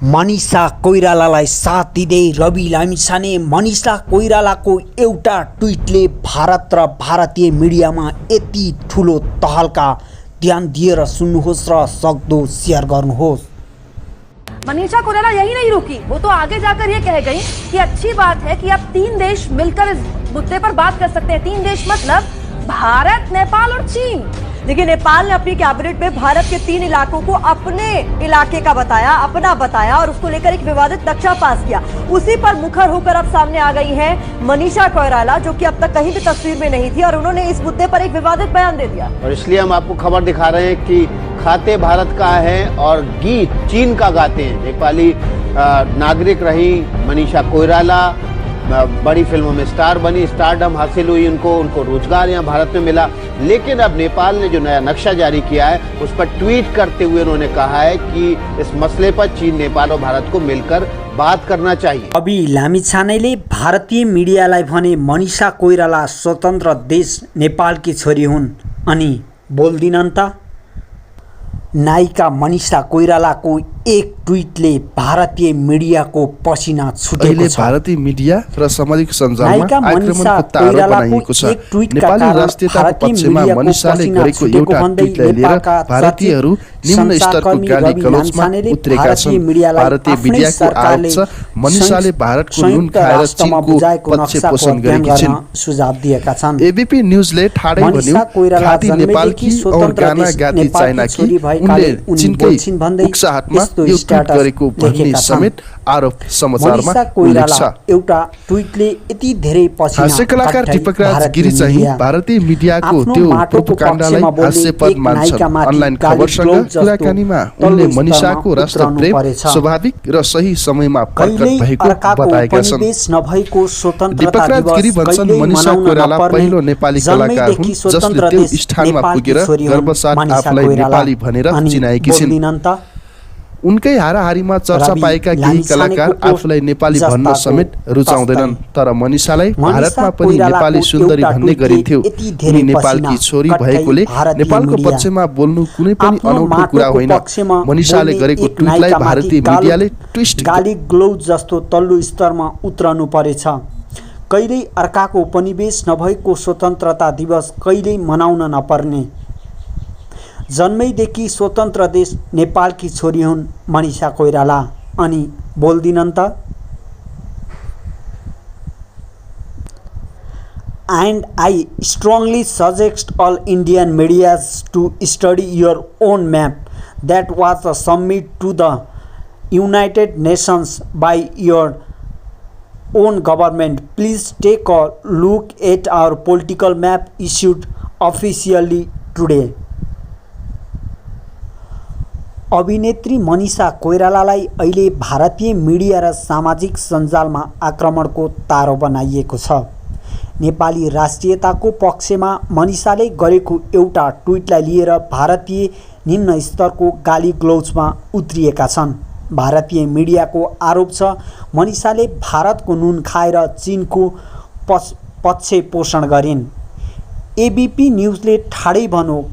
मनिषा कोइरालालाई साथ दिँदै रवि लामिछाने मनिषा कोइरालाको एउटा ट्विटले भारत र भारतीय मिडियामा यति ठुलो तहल्का। ध्यान दिएर सुन्नुहोस् र सक्दो शेयर गर्नुहोस्। मनीषा कोइराला यही नहीं रुकी, वो तो आगे जाकर ये कह गई कि अच्छी बात है कि अब 3 देश मिलकर इस मुद्दे पर बात कर सकते हैं। 3 देश मतलब भारत, नेपाल और चीन। देखिए, नेपाल ने अपनी कैबिनेट में भारत के 3 इलाकों को अपने इलाके का बताया, अपना बताया और उसको लेकर एक विवादित नक्शा पास किया। उसी पर मुखर होकर अब सामने आ गई है मनीषा कोइराला, जो कि अब तक कहीं भी तस्वीर में नहीं थी और उन्होंने इस मुद्दे पर एक विवादित बयान दे दिया। और इसलिए हम आपको खबर दिखा रहे हैं कि खाते भारत का है और गीत चीन का गाते हैं। नेपाली नागरिक रही मनीषा कोइराला, बड़ी फिल्मों में स्टार बनी, स्टारडम हासिल हुई उनको रोजगार यहाँ भारत में मिला। लेकिन अब नेपाल ने जो नया नक्शा जारी किया है उस पर ट्वीट करते हुए उन्होंने कहा है कि इस मसले पर चीन, नेपाल और भारत को मिलकर बात करना चाहिए। रवि लामिछानेले भारतीय मिडियालाई भने मनिषा कोइराला स्वतन्त्र देश नेपालकी छोरी हुन् अनि बोल्दिनन् त। नायिका मनिषा कोइरालाको एक ट्वीटले भारतीय मिडियाको पसिना छुटेको छ। भारतीय मिडिया र सामाजिक सञ्जालमा आक्रमणको तारो बनाइएको छ। नेपाली राष्ट्रियताको पक्षमा मनिषाले गरेको एउटा ट्वीटलाई लिएर भारतीयहरू निम्न स्तरको गाली गलौजमा उत्रेका छन्। भारतीय मिडियाको आरोप छ मनिषाले भारतको नुन खाएर चीनको पक्ष पोषण गरेकी छिन्। सुझाव दिएका छन्। एबीपी न्यूजले ठाडै भन्यो खाती नेपालकी और गाना गाती चाइनाकी, उनले चीनकै उक्साहटमा यो ट्वीट गरेको भन्ने समेत आरोप समाचारमा उल्लेख छ। एउटा ट्वीटले यति धेरै पसिना हास्य कलाकार दीपक राज गिरी चाहिँ भारतीय मिडियाको त्यो प्रोपोगन्डालाई हास्यपद मान्छन्। अनलाइन खबरसँग कुराकानीमा उनले मनिषाको राष्ट्रप्रेम स्वाभाविक र सही समयमा प्रकट भएको बताएका छन्। दीपक राज गिरी भन्छन् मनिषा कोइराला पहिलो नेपाली कलाकार हुन् जसले त्यो स्थानमा पुगेर गर्वसाथ आफूलाई नेपाली भनेर चिनाएकी छिन्। उनकै हाराहारीमा चर्चा पाएका केही कलाकार आफूलाई नेपाली भन्न समेत रुचाउँदैनन्, तर मनिषालाई भारतमा पनि नेपाली सुन्दरी भन्ने गरिन्थ्यो। उनी नेपालकी छोरी भएकोले नेपालको पक्षमा बोल्नु कुनै पनि अनौठो कुरा होइन। मनिषाले गरेको ट्विटलाई भारतीय मिडियाले ट्विस्ट गाली ग्लोज जस्तो तल्लो स्तरमा उत्रनु परेछ। कहिल्यै अर्काको उपनिवेश नभएको स्वतन्त्रता दिवस कहिल्यै मनाउन नपर्ने। जन्मैदेखि स्वतन्त्र देश नेपालकी छोरी हुन् मनिषा कोइराला अनि बोल्दिनन् त। And I strongly suggest all Indian medias to study your own map that was submitted to the United Nations by your own government. Please take a look at our political map issued officially today. अभिनेत्री मनिषा कोइरालालाई अहिले भारतीय media र सामाजिक सञ्जालमा आक्रमणको तारो बनाइएको छ। नेपाली राष्ट्रियताको पक्षमा मनिषाले गरेको एउटा ट्विटलाई लिएर भारतीय निम्न स्तरको गाली ग्लोजमा उत्रिएका छन्। भारतीय मिडियाको आरोप छ मनिषाले भारतको नुन खाएर चीनको पक्ष पोषण गरिन्। एबीपी न्यूजले ठाडै भन्यो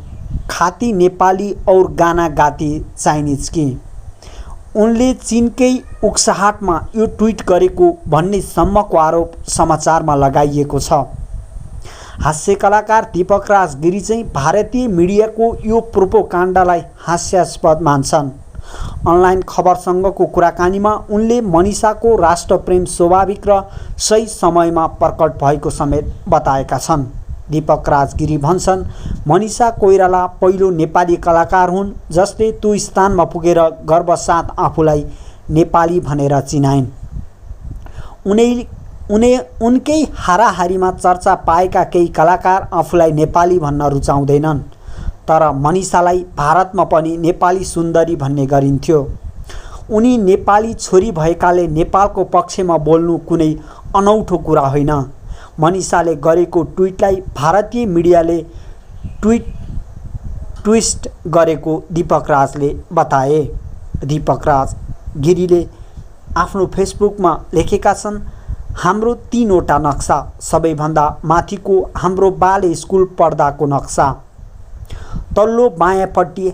खाती नेपाली और गाना गाती चाइनिज की। उनले चीनकै उक्साहटमा यो ट्विट गरेको भन्ने सम्मको आरोप समाचारमा लगाइएको छ। हास्य कलाकार दीपक राज गिरी चाहिँ भारतीय मिडियाको यो प्रोपोगन्डालाई हास्यास्पद मान्छन्। अनलाइन खबरसँगको कुराकानीमा उनले मनिषाको राष्ट्रप्रेम स्वाभाविक र सही समयमा प्रकट भएको समेत बताएका छन्। दीपक राज गिरी भन्छन् मनिषा कोइराला पहिलो नेपाली कलाकार हुन् जसले त्यो स्थानमा पुगेर गर्वसाथ आफूलाई नेपाली भनेर चिनाइन्। उनकै हाराहारीमा चर्चा पाएका केही कलाकार आफूलाई नेपाली भन्न रुचाउँदैनन्, तर मनिषालाई भारतमा पनि नेपाली सुन्दरी भन्ने गरिन्थ्यो। उनी नेपाली छोरी भएकाले नेपालको पक्षमा बोल्नु कुनै अनौठो कुरा होइन। मनिषाले गरेको ट्विटलाई भारतीय मिडियाले ट्विस्ट गरेको दीपक राजले बताए। दीपक राज गिरीले आफ्नो फेसबुकमा लेखेका छन् हाम्रो 3वटा नक्सा, सबैभन्दा माथिको हाम्रो बाल स्कुल पढ्दाको नक्सा, तल्लो बायाँपट्टि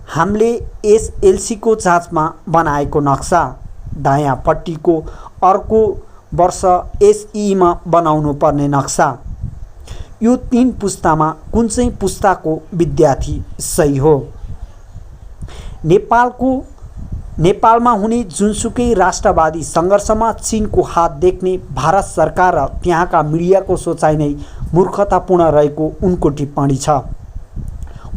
हामीले एसएलसीको जाँचमा बनाएको नक्सा, दायाँपट्टिको अर्को वर्ष एसईमा बनाउनु पर्ने नक्सा। यो 3 पुस्तामा कुन चाहिँ पुस्ताको विद्यार्थी सही हो? नेपालमा हुने जुनसुकै राष्ट्रवादी सङ्घर्षमा चीनको हात देख्ने भारत सरकार र त्यहाँका मिडियाको सोचाइ नै मूर्खतापूर्ण रहेको उनको टिप्पणी छ।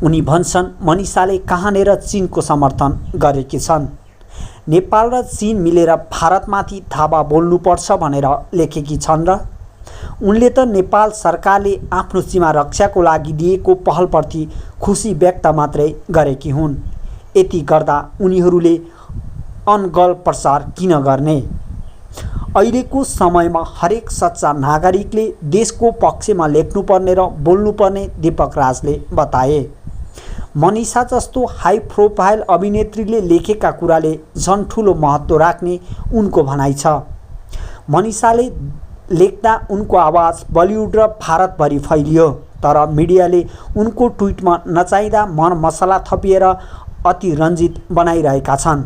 उनी भन्छन्, मनिषाले कहाँनेर चीनको समर्थन गरेकी छन्। नेपाल र चीन मिलेर भारतमाथि धावा बोल्नुपर्छ भनेर लेखेकी छन् र उनले त नेपाल सरकारले आफ्नो सीमा रक्षाको लागि दिएको पहलप्रति खुसी व्यक्त मात्रै गरेकी हुन्। यति गर्दा उनीहरूले अनगल प्रचार किन गर्ने? अहिलेको समयमा हरेक सच्चा नागरिकले देशको पक्षमा लेख्नुपर्ने र बोल्नुपर्ने दीपक राजले बताए। मनिषा जस्तो हाई प्रोफाइल अभिनेत्रीले लेखेका कुराले झन् ठुलो महत्त्व राख्ने उनको भनाइ छ। मनिषाले लेख्दा उनको आवाज बलिउड र भारतभरि फैलियो, तर मिडियाले उनको ट्विटमा नचाहिँदा मरमसला थपिएर अतिरञ्जित बनाइरहेका छन्।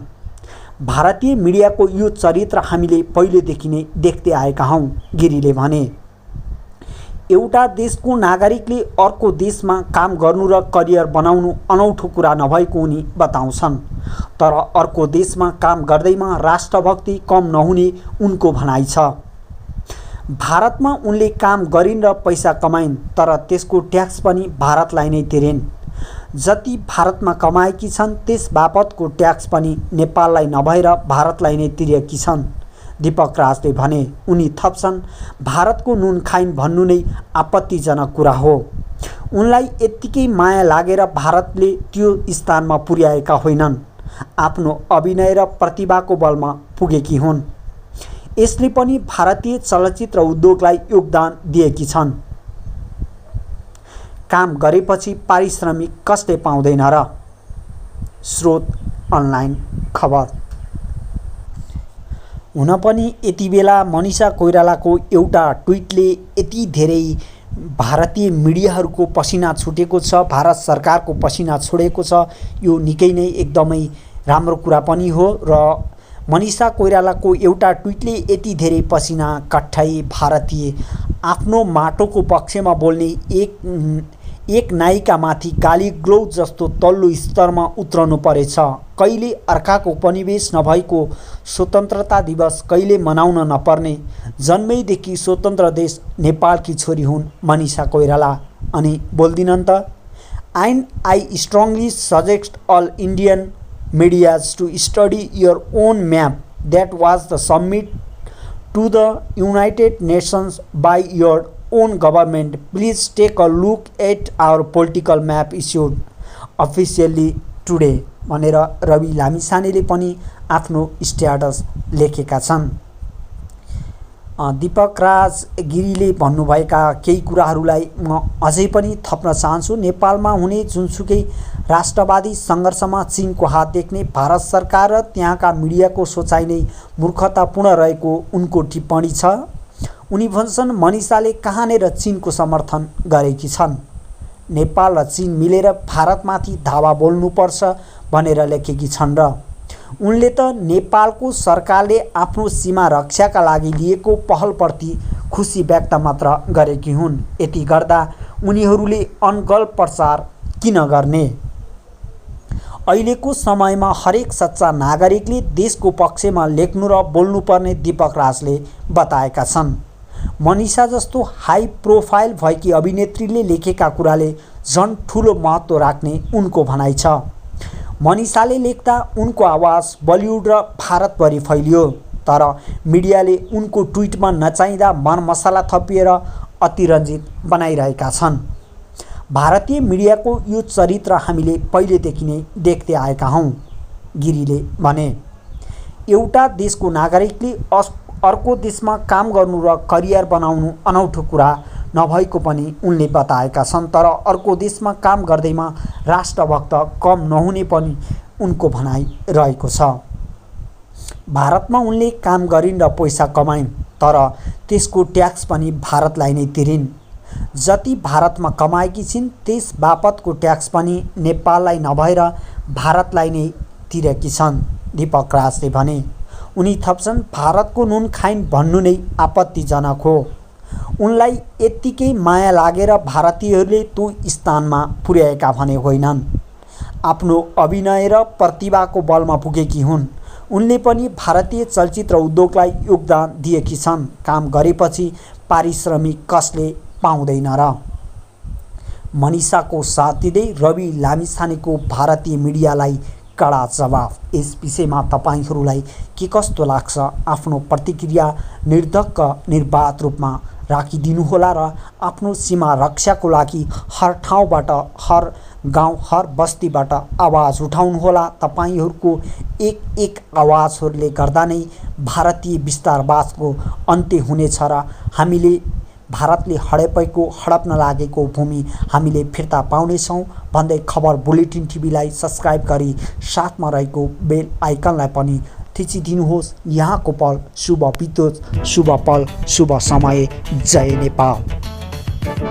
भारतीय मिडियाको यो चरित्र हामीले पहिलेदेखि नै देख्दै आएका हौँ, गिरीले भने। एउटा देशको नागरिकले अर्को देशमा काम गर्नु र करियर बनाउनु अनौठो कुरा नभएको उनी बताउँछन्, तर अर्को देशमा काम गर्दैमा राष्ट्रभक्ति कम नहुने उनको भनाइ छ। भारतमा उनले काम गरिन् र पैसा कमाइन्, तर त्यसको ट्याक्स पनि भारतलाई नै तिरिन्। जति भारतमा कमाएकी छन् त्यस बापतको ट्याक्स पनि नेपाललाई नभएर भारतलाई नै तिरेकी छन्, दीपक राजले भने। उनी थप्छन्, भारतको नुन खाइन् भन्नु नै आपत्तिजनक कुरा हो। उनलाई यत्तिकै माया लागेर भारतले त्यो स्थानमा पुर्याएका होइनन्, आफ्नो अभिनय र प्रतिभाको बलमा पुगेकी हुन्। यसले पनि भारतीय चलचित्र उद्योगलाई योगदान दिएकी छन्। काम गरेपछि पारिश्रमिक कसले पाउँदैन र? स्रोत अनलाइन खबर। हुन पनि यति बेला मनिषा कोइरालाको एउटा ट्विटले यति धेरै भारतीय मिडियाहरूको पसिना छुटेको छ, भारत सरकारको पसिना छोडेको छ। यो निकै नै एकदमै राम्रो कुरा पनि हो र मनिषा कोइरालाको एउटा ट्विटले यति धेरै पसिना कट्टाई भारतीय आफ्नो माटोको पक्षमा बोल्ने एक नायिकामाथि गाली ग्लोज जस्तो तल्लो स्तरमा उत्रनु परेछ। कहिले अर्काको उपनिवेश नभएको स्वतन्त्रता दिवस कहिले मनाउन नपर्ने जन्मैदेखि स्वतन्त्र देश नेपालकी छोरी हुन् मनिषा कोइराला। अनि बोल्दिनन् त, I strongly suggest all Indian medias to study your own map that was the submit to the United Nations by your own government. Please take a look at our political map issued officially today भनेर रवि लामिछानेले पनि आफ्नो status लेखेका छन्। दीपक राज गिरीले भन्नुभएका केही कुराहरूलाई म अझै पनि थप्न चाहन्छु। नेपालमा हुने जुनसुकै राष्ट्रवादी सङ्घर्षमा चीनको हात देख्ने भारत सरकार र त्यहाँका मिडियाको सोचाइ नै मूर्खतापूर्ण रहेको उनको टिप्पणी छ। उनी भन्छन्, मनिषाले कहाँनेर चीनको समर्थन गरेकी छन्। नेपाल र चीन मिलेर भारतमाथि धावा बोल्नुपर्छ भनेर लेखेकी छन् र उनले त नेपालको सरकारले आफ्नो सीमा रक्षाका लागि लिएको पहलप्रति खुसी व्यक्त मात्र गरेकी हुन्। यति गर्दा उनीहरूले अनगल प्रचार किन गर्ने? अहिलेको समयमा हरेक सच्चा नागरिकले देशको पक्षमा लेख्नु र बोल्नुपर्ने दीपक राजले बताएका छन्। मनिषा जस्तो हाई प्रोफाइल भएकी अभिनेत्रीले लेखेका कुराले झन् ठुलो महत्त्व राख्ने उनको भनाइ छ। मनिषाले लेख्दा उनको आवाज बलिउड र भारतभरि फैलियो, तर मिडियाले उनको ट्विटमा नचाहिँदा मरमसला थपिएर अतिरञ्जित बनाइरहेका छन्। भारतीय मिडियाको यो चरित्र हामीले पहिलेदेखि नै देख्दै आएका हौँ, गिरीले भने। एउटा देशको नागरिकले अर्को देशमा काम गर्नु र करियर बनाउनु अनौठो कुरा नभएको पनि उनले बताएका छन्, तर अर्को देशमा काम गर्दैमा राष्ट्रभक्त कम नहुने पनि उनको भनाइ रहेको छ। भारतमा उनले काम गरिन् र पैसा कमाइन्, तर त्यसको ट्याक्स पनि भारतलाई नै तिरिन्। जति भारतमा कमाएकी छिन् त्यस बापतको ट्याक्स पनि नेपाललाई नभएर भारतलाई नै तिरेकी छन्। दीपक राजले भने। उनी थप्छन्, भारतको नुन खाइन् भन्नु नै आपत्तिजनक हो। उनलाई यत्तिकै माया लागेर भारतीयहरूले त्यो स्थानमा पुर्याएका भने होइनन्। आफ्नो अभिनय र प्रतिभाको बलमा पुगेकी हुन्। उनले पनि भारतीय चलचित्र उद्योगलाई योगदान दिएकी छन्। काम गरेपछि पारिश्रमिक कसले पाउँदैन र? मनिषाको साथ दिँदै रवि लामिछानेको भारतीय मिडियालाई कडा जवाफ। यस विषयमा तपाईहरूलाई के कस्तो लाग्छ? आफ्नो प्रतिक्रिया निर्धक्क निर्वाध रूपमा राखिदिनुहोला र आफ्नो सीमा रक्षाको लागि हर ठाउँबाट, हर गाउँ, हर बस्तीबाट आवाज उठाउनुहोला। तपाईहरूको एक आवाजहरूले गर्दा नै भारतीय विस्तारवादको अन्त्य हुनेछ र हामीले भारतले हडप्न लागेको भूमि हामीले फिर्ता पाउनेछौँ भन्दै खबर बुलेटिन टिभीलाई सब्स्क्राइब गरी साथमा रहेको बेल आइकनलाई पनि थिचिदिनुहोस्। यहाँको पल शुभ बितोस्, शुभ पल शुभ समय। जय नेपाल।